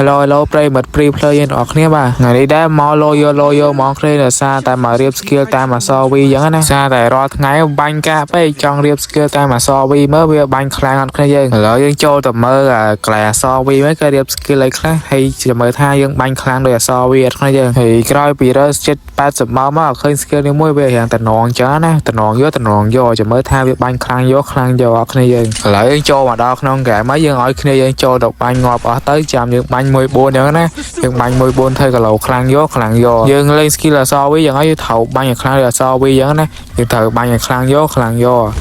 Hello hello ប្រិមិត្តព្រីភ្លើយើងទាំងអស់គ្នាបាទថ្ងៃនេះដែរមកលោយោមកគ្នាដោយសារតែមករៀប skill តាមអសវីអញ្ចឹងណាសារតែរាល់ថ្ងៃបាញ់កាពេកចង់រៀប skill តាមអសវីមើលវាបាញ់ខ្លាំងអត់គ្នាយើងឥឡូវយើងចូលទៅមើលកន្លែងអសវីវិញគេរៀប skill អីខ្លះហើយចាំមើលថាយើងបាញ់ខ្លាំងដោយអសវីអត់គ្នាយើងហើយក្រោយពីរើសចិត្ត80ម៉ោងមកឃើញ skill នេះមួយវារៀងតំណងអញ្ចឹងណាតំណងយកចាំមើលថាវាបាញ់ខ្លាំងយកអត់គ្នាយើងឥឡូវយើងចូលមកដល់ក្នុងហ្គេមហើយយើងឲ្យគ្នាយើងចូលទៅបាញ់ងាប់អស់ទៅចាំយើងបាញ់1 4អញ្ចឹងណាយើងបាញ់1 4ធ្វើគីឡូខ្លាំងយកយើងលេង skill អសវីយ៉ាងហើយត្រូវបាញ់ឲ្យខ្លាំងអសវីអញ្ចឹងណាយើងត្រូវបាញ់ឲ្យខ្លាំងយក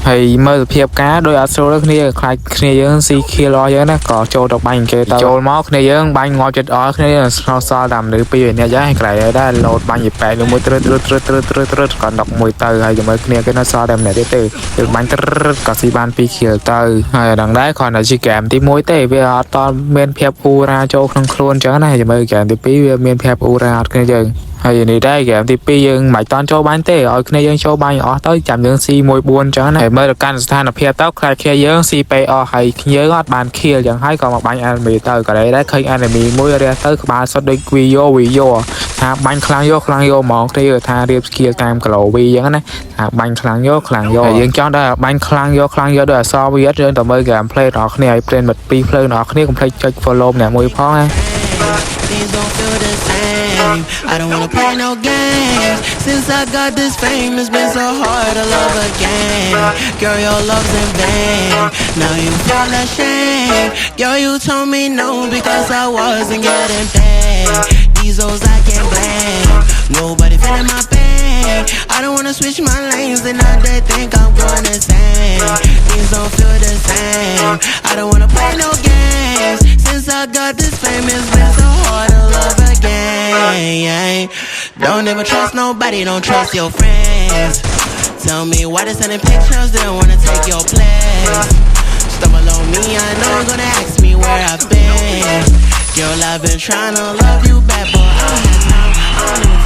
ហើយមើលសភាពការដោយអត់ស្រួលគ្នាខ្លាចគ្នាយើងស៊ី kill អស់យើងណាក៏ចូលទៅបាញ់គេទៅចូលមកគ្នាយើងបាញ់ងាប់ចិត្តអស់គ្នាស្នោសល់តាមលើ2នេះយ៉ាងហើយក្រៃដែរលោតបាញ់8លើមួយត្រឹតក៏11ទៅហើយមើលគ្នាគេនៅសល់តែម្នាក់ទៀតទេយើងបាញ់ត្រឹតក៏ស៊ីបាន2 kill ទៅហើយដល់ដែរគ្រាន់តែជាហ្គេមទី1ទេវាអត់តមានភាពអ៊ូរ៉ាចូលក្នុងខ្លួនអញ្ចឹងណាចាំមើលហ្គេមទី2វាមានភាពអ៊ូរ៉ាអត់គ្នាយើងហើយនេះដែរហ្គេមទី2យើងមិនតាន់ចូលបាញ់ទេឲ្យគ្នាយើងចូលបាញ់អស់ទៅចាំយើងស៊ី1 4អញ្ចឹងណាហើយមើលទៅកាន់ស្ថានភាពទៅខ្លាចគ្នាយើងស៊ីពេអស់ហើយយើងអត់បាន kill អញ្ចឹងហើយក៏មកបាញ់ enemy ទៅក៏ដែរឃើញ enemy មួយរះទៅក្បាលសុទ្ធដូចវីយ៉ូថាបាញ់ខ្លាំងយកហ្មងគ្នាថារៀប skill តាមគីឡូវីអញ្ចឹងណាថាបាញ់ខ្លាំងយកហើយយើងចង់ដែរបាញ់ខ្លាំងយកដោយអសវីអត់យើងទៅមើល gameplay របស់គ្នាឲ្យព្រេនមិត្ត2ភ្លើងរបស់គ្នាកុំភ្លេចចុច follow ម្នាក់មួយផងណា I don't wanna play no games. Since I got this fame, it's been so hard to love again. Girl, your love's in vain. Now you feel ashamed. Girl, you told me no because I wasn't getting paid. These hoes I can't blame. Nobody feeling my pain. I don't wanna switch my lanes and now they think I'm going insane. Things don't feel the same. I don't wanna play no games. Since I got this fame, it's been so hard to love again. Don't ever trust nobody, don't trust your friends. Tell me why they sending pictures, they don't wanna take your place. Stumble on me, I know you're gonna ask me where I've been. Girl, I've been trying to love you back, but I don't have time. I don't even